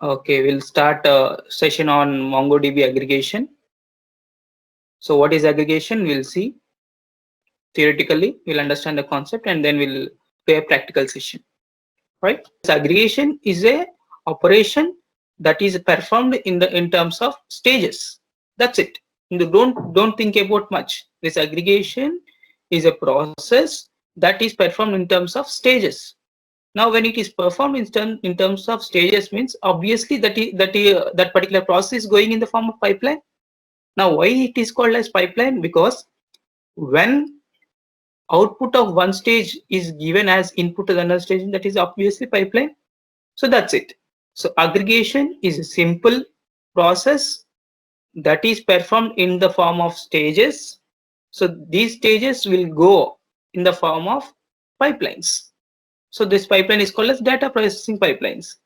Okay, we'll start a session on MongoDB aggregation. So what is aggregation? We'll see. Theoretically, we'll understand the concept and then we'll do a practical session, right? So aggregation is a operation that is performed in terms of stages. That's it. Don't think about much. This aggregation is a process that is performed in terms of stages. Now, when it is performed in terms of stages, means obviously that particular process is going in the form of pipeline. Now, why it is called as pipeline? Because when output of one stage is given as input to the another stage, that is obviously pipeline. So that's it. So aggregation is a simple process that is performed in the form of stages. So these stages will go in the form of pipelines. So this pipeline is called as data processing pipelines.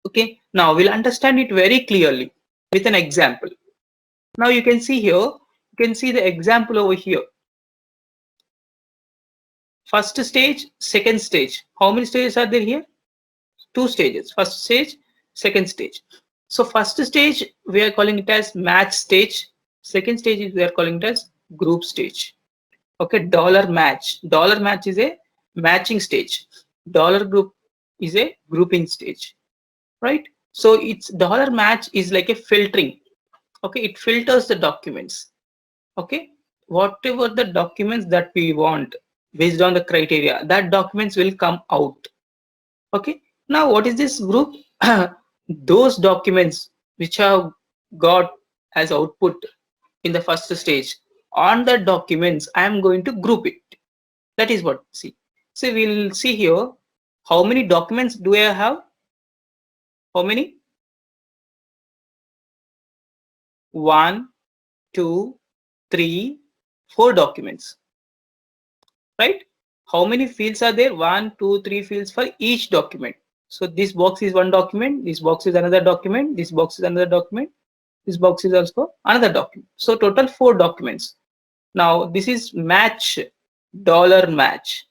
Okay, now we'll understand it very clearly with an example. Now you can see here, you can see the example over here. First stage, second stage. How many stages are there here? Two stages. First stage, second stage. So first stage, we are calling it as match stage. Second stage is we are calling it as group stage. Okay, dollar match. Dollar match is a matching stage. Dollar group is a grouping stage, right? So it's dollar match is like a filtering. Okay, it filters the documents. Okay, whatever the documents that we want based on the criteria, that documents will come out. Okay, now what is this group? Those documents which have got as output in the first stage, on the documents I am going to group it. That is what, see. So we'll see here how many documents do I have. How many? 1, 2, 3, 4 documents, right? How many fields are there? 1, 2, 3 fields for each document. So this box is one document, this box is another document, this box is another document, this box is also another document. So total 4 documents. Now this is match, dollar match.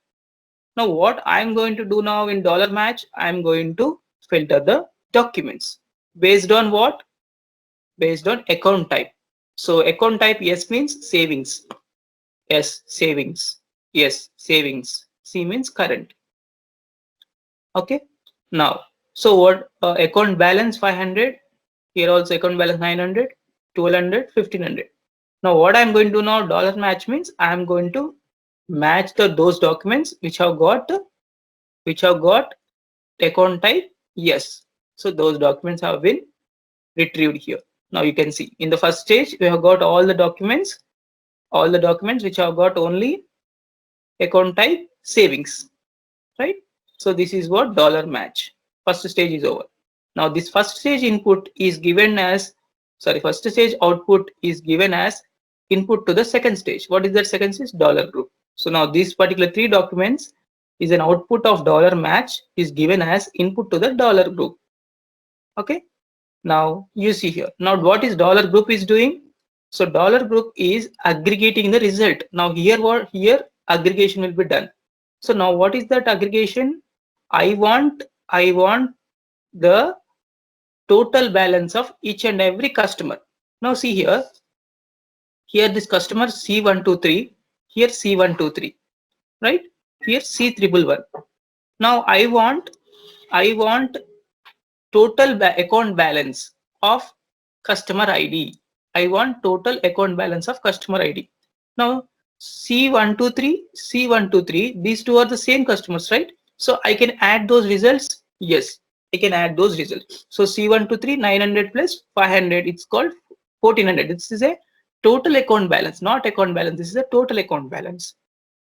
Now what I'm going to do now in dollar match, I'm going to filter the documents based on what? Based on account type. So account type, yes means savings, yes savings, yes savings, C means current. Okay, now so what, account balance 500, here also account balance 900, 1200, 1500. Now what I'm going to do now, dollar match means I'm going to match those documents which have got account type yes. So those documents have been retrieved here. Now you can see in the first stage we have got all the documents which have got only account type savings, right? So this is what dollar match. First stage is over. Now this first stage input is given as, sorry, first stage output is given as input to the second stage. What is that second stage? Dollar group. So now these particular 3 documents is an output of dollar match is given as input to the dollar group. Okay, now you see here. Now what is dollar group is doing? So dollar group is aggregating the result. Now here aggregation will be done. So now what is that aggregation? I want the total balance of each and every customer. Now see here this customer C123, here C123, right? Here C111. Now I want total account balance of customer ID. I want total account balance of customer ID. Now C123, C123, these two are the same customers, right? So I can add those results. Yes, I can add those results. So C123 900 plus 500, it's called 1400. This is a total account balance, not account balance. This is a total account balance.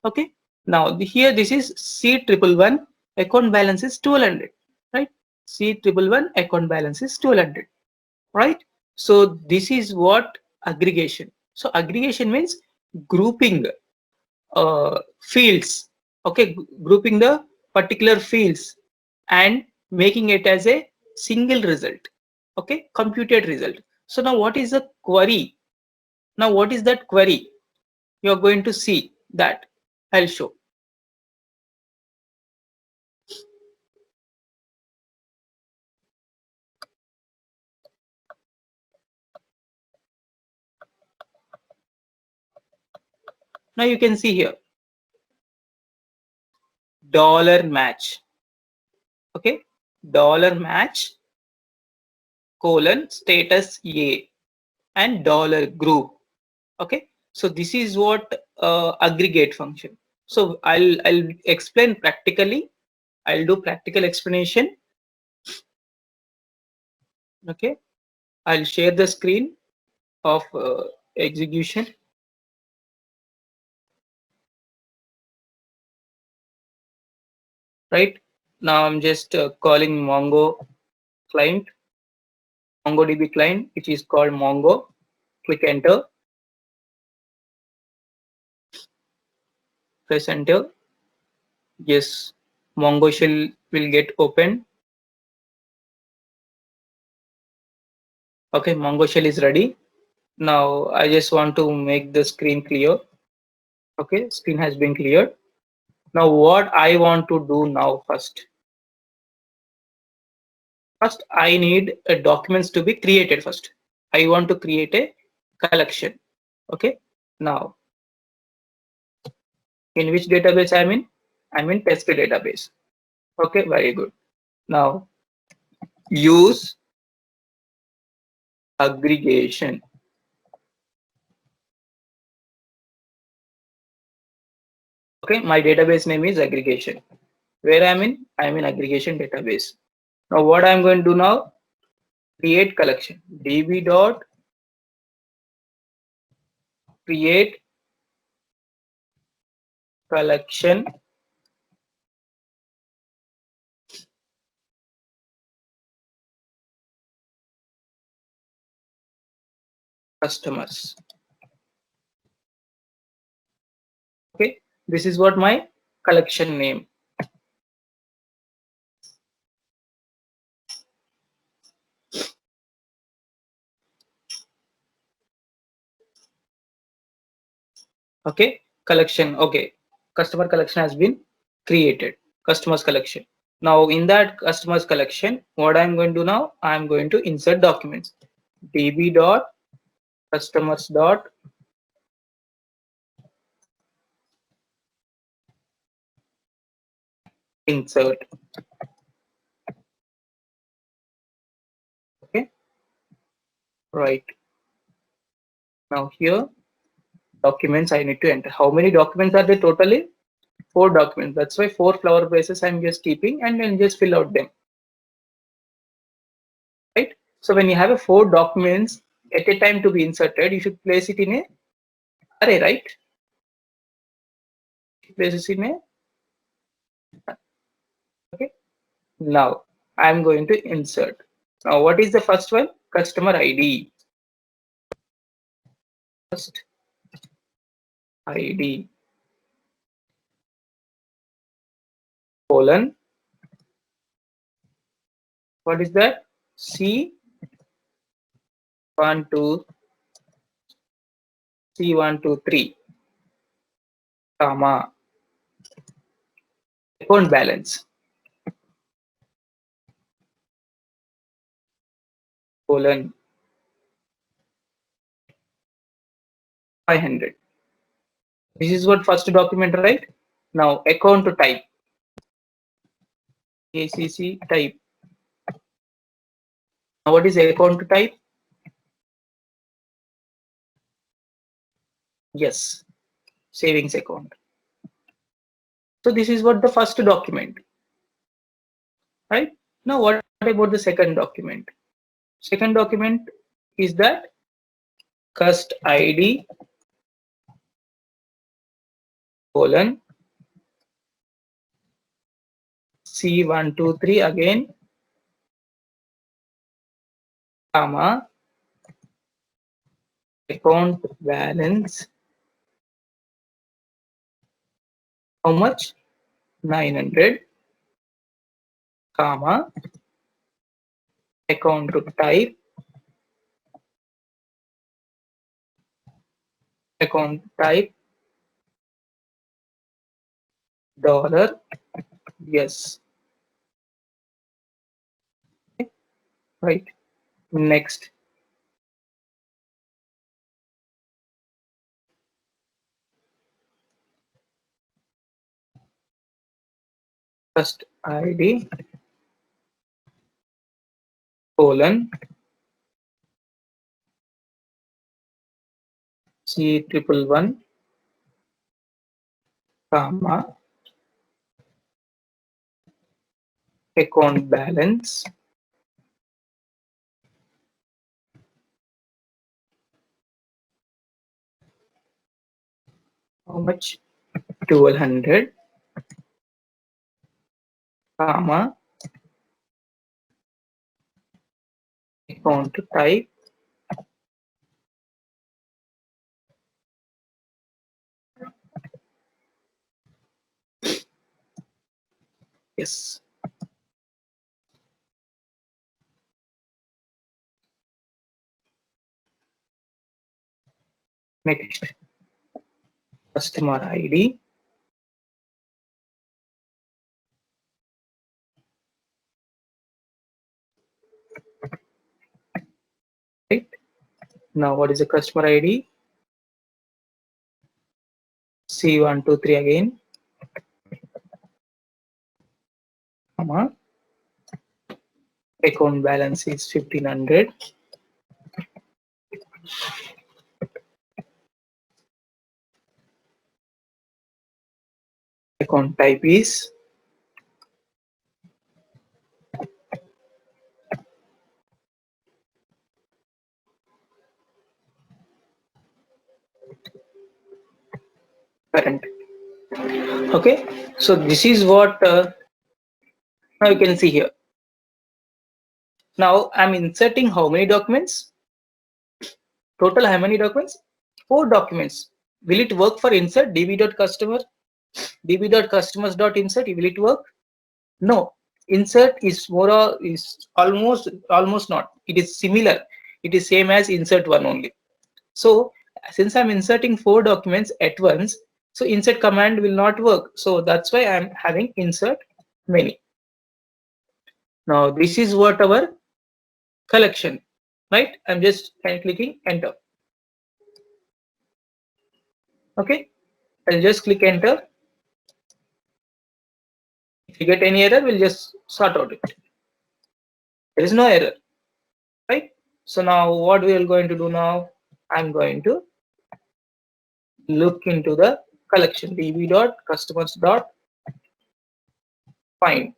Okay. Now here this is C111, account balance is 1200, right? C111 account balance is 1200, right? So this is what aggregation. So aggregation means grouping fields. Okay, grouping the particular fields and making it as a single result. Okay, computed result. So now what is the query? Now what is that query? You are going to see that. I'll show. Now you can see here dollar match. Okay, dollar match colon status A and dollar group. Okay, so this is what aggregate function. So I'll explain practically. I'll do practical explanation. Okay, I'll share the screen of execution. Right now I'm just calling Mongo client, MongoDB client, which is called Mongo. Click enter, press enter. Yes, Mongo shell will get opened. Okay, Mongo shell is ready. Now I just want to make the screen clear. Okay, screen has been cleared. Now what I want to do now first I need documents to be created first. I want to create a collection. Okay, now in which database I'm in? I'm in test database. Okay, very good. Now use aggregation. Okay, my database name is aggregation. Where I'm in? I'm in aggregation database. Now what I'm going to do now? Create collection. db dot create collection customers. Okay, this is what my collection name. Okay, collection. Okay, customer collection has been created. Customers collection. Now in that customers collection, what I'm going to do now? I'm going to insert documents. db dot customers dot insert. Okay, right. Now here documents I need to enter. How many documents are there totally? 4 documents. That's why 4 flower bases I'm just keeping and then just fill out them. Right. So when you have a 4 documents at a time to be inserted, you should place it in a array, right? Place it in a. Okay. Now I'm going to insert. Now what is the first one? Customer ID. First ID colon. What is that? C12C123 comma account balance colon 500. This is what first document, right? Now account type ACC type. Now what is account type? Yes, savings account. So this is what the first document, right? Now what about the second document? Second document is that cust ID colon C123 again comma account balance. How much? 900 comma account type dollar. Yes. Right. Next. first ID colon C111 comma account balance how much 1200 comma account type yes. Next customer ID right. Now what is the customer ID? C123 again comma account balance is 1500 account type is current. Okay, so this is what now you can see here. Now I'm inserting how many documents? Total how many documents? 4 documents. Will it work for insert db.customer, db.customers.insert? Will it work? No. Insert is more or is almost not. It is similar. It is same as insert one only. So since I'm inserting 4 documents at once, so insert command will not work. So that's why I'm having insert many. Now this is what our collection, right? I'm just clicking enter. Okay, I'll just click enter. If you get any error, we'll just sort out it. There is no error, right? So now what we are going to do now, I'm going to look into the collection db.customers.find.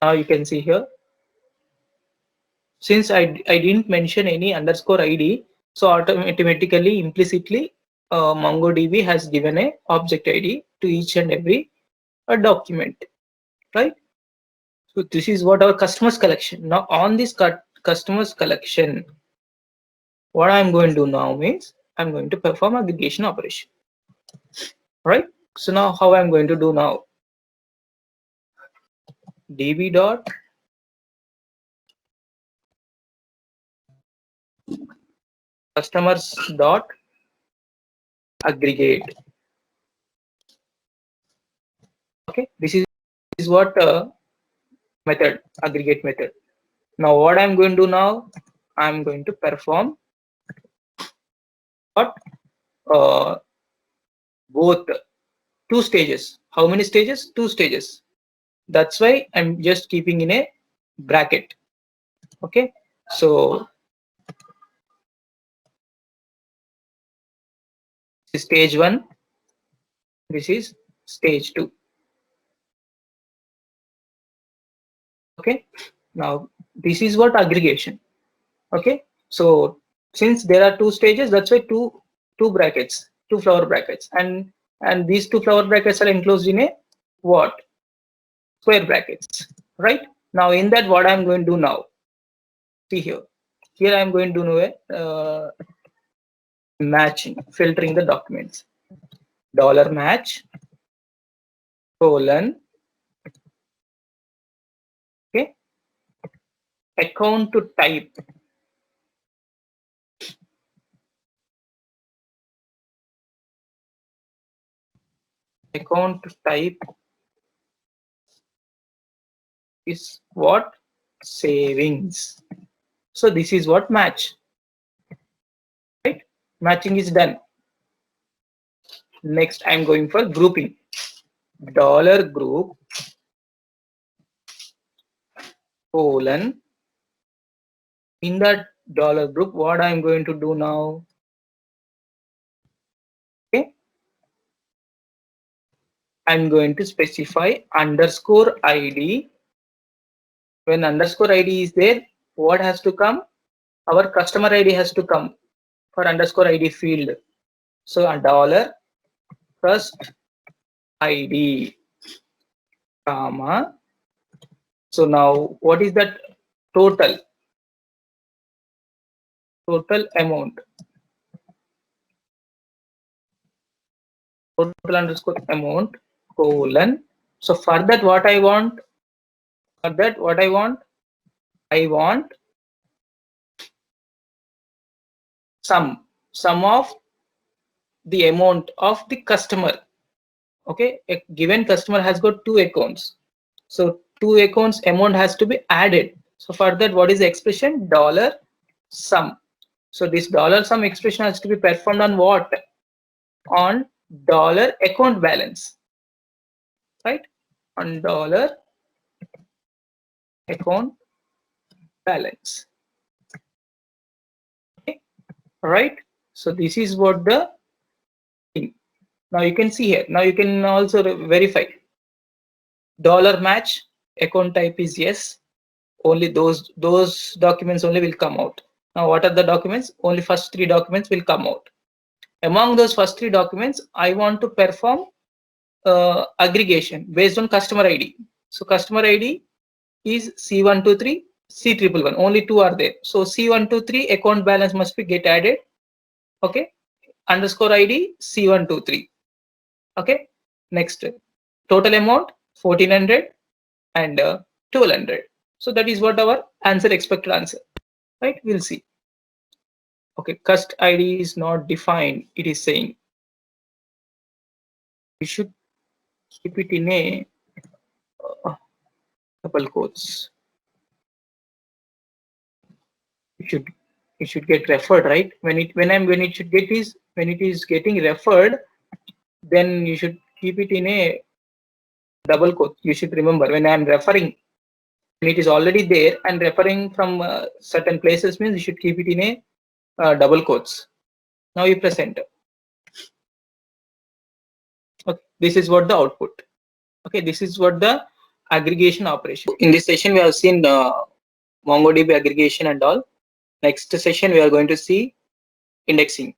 Now you can see here, since I didn't mention any underscore ID, so automatically implicitly MongoDB has given a object ID to each and every document, right? So this is what our customers collection. Now on this customers collection, what I'm going to do now means I'm going to perform aggregation operation, right? So now how I'm going to do now, db dot customers dot aggregate. Okay, this is what method, aggregate method. Now what I'm going to do now, I'm going to perform what both 2 stages. How many stages? 2 stages. That's why I'm just keeping in a bracket. Okay, so this is stage 1, this is stage 2. Okay, now this is what aggregation. Okay, so since there are 2 stages, that's why two brackets, 2 flower brackets, and these 2 flower brackets are enclosed in a what? Square brackets, right? Now in that, what I'm going to do now, see here I'm going to do a matching, filtering the documents, $match colon, okay, account to type, account to type is what? Savings. So this is what match, right? Matching is done. Next, I'm going for grouping. Dollar group colon. In that dollar group, what I'm going to do now? Okay, I'm going to specify underscore ID. When underscore ID is there, what has to come? Our customer ID has to come for underscore ID field. So a dollar first ID, comma. So now what is that total? Total amount. Total underscore amount colon. So for that what I want? For that what I want? I want sum of the amount of the customer. Okay, a given customer has got two accounts, so two accounts amount has to be added. So for that, what is the expression? Dollar sum. So this dollar sum expression has to be performed on what? On dollar account balance, right? On dollar account balance. Okay, right? So this is what the thing. Now you can see here. Now you can also verify. Dollar match, account type is yes. Only those documents only will come out. Now what are the documents? Only first three documents will come out. Among those first three documents, I want to perform aggregation based on customer ID. So customer ID is C123, C111. Only two are there. So C123 account balance must be get added. Okay. Underscore ID C123. Okay. Next, total amount 1400 and 1200. So that is what our answer, expected answer, right? We'll see. Okay, cust ID is not defined. It is saying we should keep it in a couple quotes. It should get referred, right? When it should get is when it is getting referred, then you should keep it in a double quote. You should remember when I'm referring, when it is already there and referring from certain places means you should keep it in a double quotes. Now you press enter. Okay, this is what the output. Okay, this is what the aggregation operation. In this session, we have seen MongoDB aggregation and all. Next session, we are going to see indexing.